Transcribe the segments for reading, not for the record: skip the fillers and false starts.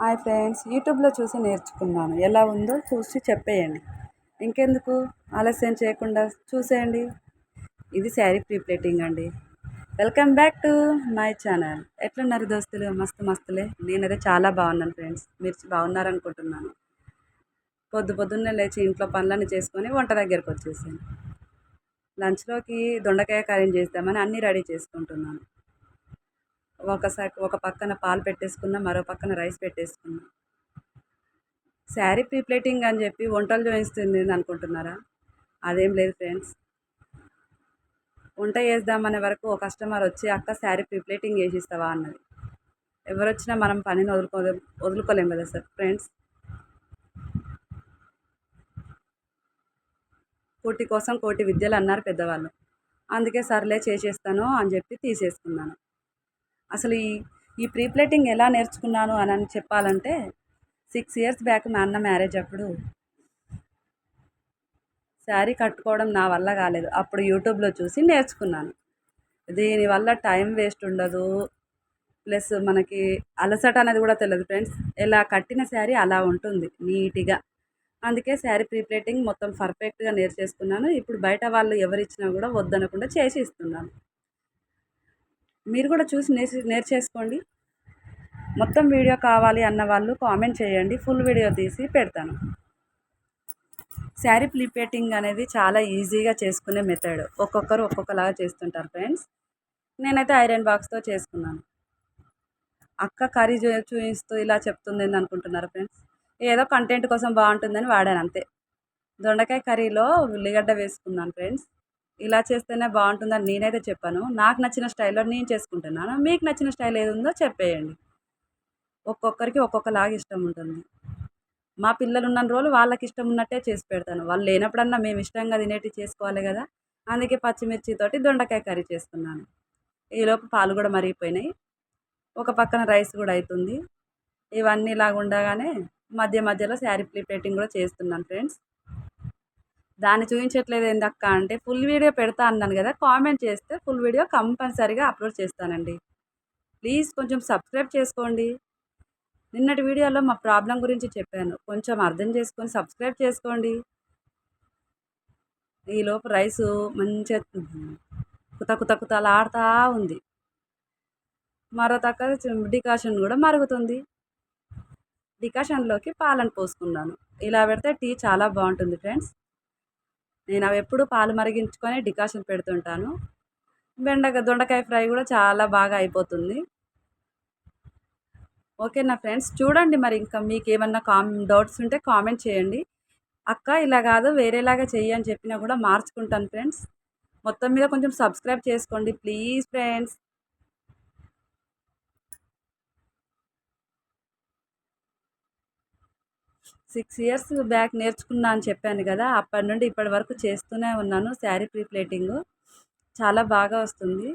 Hi friends, యూట్యూబ్లో చూసి నేర్చుకున్నాను. ఎలా ఉందో చూసి చెప్పేయండి. ఇంకెందుకు ఆలస్యం చేయకుండా చూసేయండి. ఇది శారీ ప్రీప్లేటింగ్ అండి. Welcome back to my channel. ఎట్లున్నారు దోస్తులు? మస్తులే. నేనైతే చాలా బాగున్నాను ఫ్రెండ్స్. మీరు బాగున్నారనుకుంటున్నాను. పొద్దున్నే లేచి ఇంట్లో పనులన్నీ చేసుకొని వంట దగ్గరకు వచ్చేసాను. లంచ్లోకి దొండకాయ కర్రీ చేద్దామని అన్నీ రెడీ చేసుకుంటున్నాను. ఒక పక్కన పాలు పెట్టేసుకున్నా, మరో పక్కన రైస్ పెట్టేసుకున్నా. శారీ ప్రీప్లేటింగ్ అని చెప్పి వంటలు చూపిస్తుంది అనుకుంటున్నారా? అదేం లేదు ఫ్రెండ్స్. వంట చేద్దామనే వరకు ఒక కస్టమర్ వచ్చి, అక్క శారీ ప్రీప్లేటింగ్ చేసిస్తావా అన్నది. ఎవరొచ్చినా మనం పనిని వదులుకోలేం కదా సార్ ఫ్రెండ్స్. కూటి కోసం కోటి విద్యలు అన్నారు పెద్దవాళ్ళు. అందుకే సర్లే చేసేస్తాను అని చెప్పి తీసేసుకున్నాను. అసలు ఈ ప్రీప్లేటింగ్ ఎలా నేర్చుకున్నాను అని చెప్పాలంటే, 6 ఇయర్స్ బ్యాక్ మా అన్న మ్యారేజ్ అప్పుడు శారీ కట్టుకోవడం నా వల్ల కాలేదు. అప్పుడు యూట్యూబ్లో చూసి నేర్చుకున్నాను. దీనివల్ల టైం వేస్ట్ ఉండదు, ప్లస్ మనకి అలసట అనేది కూడా తెలియదు ఫ్రెండ్స్. ఎలా కట్టిన శారీ అలా ఉంటుంది నీట్గా. అందుకే శారీ ప్రీప్లేటింగ్ మొత్తం పర్ఫెక్ట్గా నేర్చేసుకున్నాను. ఇప్పుడు బయట వాళ్ళు ఎవరిచ్చినా కూడా వద్దనకుండా చేసి ఇస్తున్నాను. మీరు కూడా చూసి నేర్చేసుకోండి. మొత్తం వీడియో కావాలి అన్న వాళ్ళు కామెంట్ చేయండి, ఫుల్ వీడియో తీసి పెడతాను. శారీ ప్రీప్లేటింగ్ అనేది చాలా ఈజీగా చేసుకునే మెథడ్. ఒక్కొక్కరు ఒక్కొక్కలాగా చేస్తుంటారు ఫ్రెండ్స్. నేనైతే ఐరన్ బాక్స్తో చేసుకున్నాను. అక్క కర్రీ చూపిస్తూ ఇలా చెప్తుంది అనుకుంటున్నారు ఫ్రెండ్స్. ఏదో కంటెంట్ కోసం బాగుంటుందని వాడాను అంతే. దొండకాయ కర్రీలో ఉల్లిగడ్డ వేసుకున్నాను ఫ్రెండ్స్. ఇలా చేస్తేనే బాగుంటుందని నేనైతే చెప్పాను. నాకు నచ్చిన స్టైల్లో నేను చేసుకుంటున్నాను. మీకు నచ్చిన స్టైల్ ఏది ఉందో చెప్పేయండి. ఒక్కొక్కరికి ఒక్కొక్కలాగా ఇష్టం ఉంటుంది. మా పిల్లలు ఉన్న రోజులు వాళ్ళకి ఇష్టం ఉన్నట్టే చేసి పెడతాను. వాళ్ళు లేనప్పుడన్నా మేము ఇష్టంగా తినేటివి చేసుకోవాలి కదా. అందుకే పచ్చిమిర్చితోటి దొండకాయ కర్రీ చేసుకున్నాను. ఈలోపు పాలు కూడా మరిగిపోయినాయి. ఒక పక్కన రైస్ కూడా అవుతుంది. ఇవన్నీ ఇలాగ ఉండగానే మధ్యలో శారీ ప్రీప్లేటింగ్ కూడా చేస్తున్నాను ఫ్రెండ్స్. దాన్ని చూపించట్లేదు ఏందక్క అంటే, ఫుల్ వీడియో పెడతా అన్నాను కదా, కామెంట్ చేస్తే ఫుల్ వీడియో కంపల్సరీగా అప్లోడ్ చేస్తానండి. ప్లీజ్ కొంచెం సబ్స్క్రైబ్ చేసుకోండి. నిన్నటి వీడియోలో మా ప్రాబ్లం గురించి చెప్పాను, కొంచెం అర్థం చేసుకొని సబ్స్క్రైబ్ చేసుకోండి. ఈలోపు రైసు మంచిగా కుతలాడుతూ ఉంది. మరో తక్క డికాషన్ కూడా మరుగుతుంది. డికాషన్లోకి పాలను పోసుకున్నాను. ఇలా పెడితే టీ చాలా బాగుంటుంది ఫ్రెండ్స్. నేను అవి ఎప్పుడు పాలు మరిగించుకొని డికాషన్ పెడుతుంటాను. దొండకాయ ఫ్రై కూడా చాలా బాగా అయిపోతుంది. ఓకేనా ఫ్రెండ్స్, చూడండి. మరి ఇంకా మీకు ఏమన్నా డౌట్స్ ఉంటే కామెంట్ చేయండి. అక్క ఇలా కాదు వేరేలాగా చెయ్యి అని చెప్పినా కూడా మార్చుకుంటాను ఫ్రెండ్స్. మొత్తం మీద కొంచెం సబ్స్క్రైబ్ చేసుకోండి ప్లీజ్ ఫ్రెండ్స్. 6 ఇయర్స్ బ్యాక్ నేర్చుకున్నా అని చెప్పాను కదా, అప్పటి నుండి ఇప్పటి వరకు చేస్తూనే ఉన్నాను శారీ ప్రీప్లేటింగ్. చాలా బాగా వస్తుంది.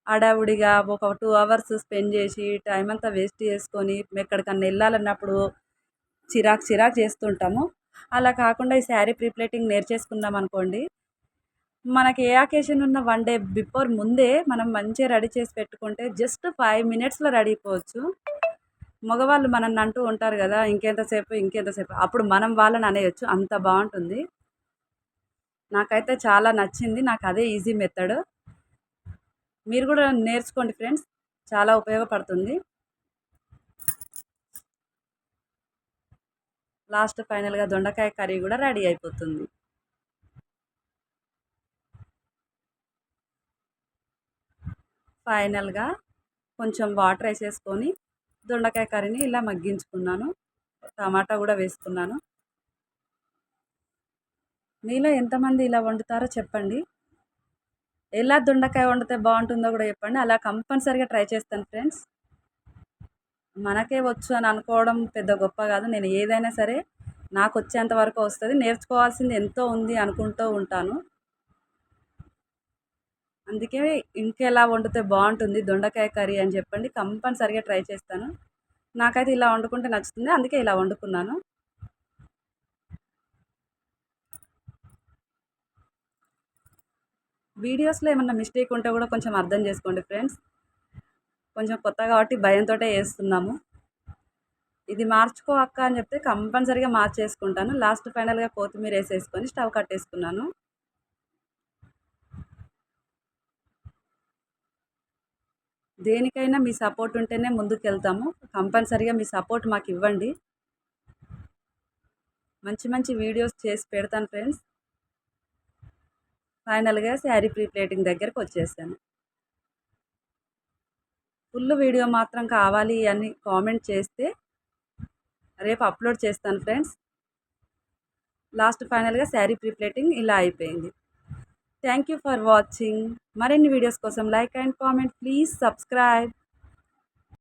హడావుడిగా ఒక 2 అవర్స్ స్పెండ్ చేసి టైం అంతా వేస్ట్ చేసుకొని ఎక్కడికన్నా వెళ్ళాలన్నప్పుడు చిరాకు చేస్తుంటాము. అలా కాకుండా ఈ శారీ ప్రీప్లేటింగ్ నేర్చేసుకున్నాం అనుకోండి, మనకి ఏ అకేషన్ ఉన్న 1 డే బిఫోర్ ముందే మనం మంచిగా రెడీ చేసి పెట్టుకుంటే జస్ట్ 5 మినిట్స్లో రెడీ అయిపోవచ్చు. మగవాళ్ళు మనల్ని అంటూ ఉంటారు కదా, ఇంకెంతసేపు, అప్పుడు మనం వాళ్ళని అనేయచ్చు, అంత బాగుంటుంది. నాకైతే చాలా నచ్చింది. నాకు అదే ఈజీ మెథడ్. మీరు కూడా నేర్చుకోండి ఫ్రెండ్స్, చాలా ఉపయోగపడుతుంది. లాస్ట్ ఫైనల్గా దొండకాయ కర్రీ కూడా రెడీ అయిపోతుంది. ఫైనల్గా కొంచెం వాటర్ వేసేసుకొని దొండకాయ కర్రీని ఇలా మగ్గించుకున్నాను. టమాటా కూడా వేసుకున్నాను. మీలో ఎంతమంది ఇలా వండుతారో చెప్పండి. ఎలా దొండకాయ వండితే బాగుంటుందో కూడా చెప్పండి. అలా కంపల్సరీగా ట్రై చేస్తాను ఫ్రెండ్స్. మనకే వచ్చు అని అనుకోవడం పెద్ద గొప్ప కాదు. నేను ఏదైనా సరే నాకు వచ్చేంత వరకు వస్తుంది. నేర్చుకోవాల్సింది ఎంతో ఉంది అనుకుంటూ ఉంటాను. అందుకే ఇంకెలా వండితే బాగుంటుంది దొండకాయ కర్రీ అని చెప్పండి, కంపల్సరీగా ట్రై చేస్తాను. నాకైతే ఇలా వండుకుంటే నచ్చుతుంది, అందుకే ఇలా వండుకున్నాను. వీడియోస్లో ఏమన్నా మిస్టేక్ ఉంటే కూడా కొంచెం అర్థం చేసుకోండి ఫ్రెండ్స్. కొంచెం కొత్త కాబట్టి భయంతో వేస్తున్నాము. ఇది మార్చుకో అక్క అని చెప్తే కంపల్సరీగా మార్చేసుకుంటాను. లాస్ట్ ఫైనల్‌గా కొత్తిమీర ఏసేసుకొని స్టవ్ కట్టేసుకున్నాను. దేనికైనా మీ సపోర్ట్ ఉంటేనే ముందుకెళ్తాము. కంపల్సరీగా మీ సపోర్ట్ మాకివ్వండి. మంచి మంచి వీడియోస్ చేసి పెడతాను ఫ్రెండ్స్. ఫైనల్‌గా శారీ ప్రీ ప్లేటింగ్ దగ్గరకొచ్చేసాను. ఫుల్ వీడియో మాత్రం కావాలి అని కామెంట్ చేస్తే రేపు అప్లోడ్ చేస్తాను ఫ్రెండ్స్. లాస్ట్ ఫైనల్‌గా శారీ ప్రీ ప్లేటింగ్ ఇలా అయిపోయింది. Thank you for watching. మరిన్ని వీడియోస్ కోసం like and comment please subscribe.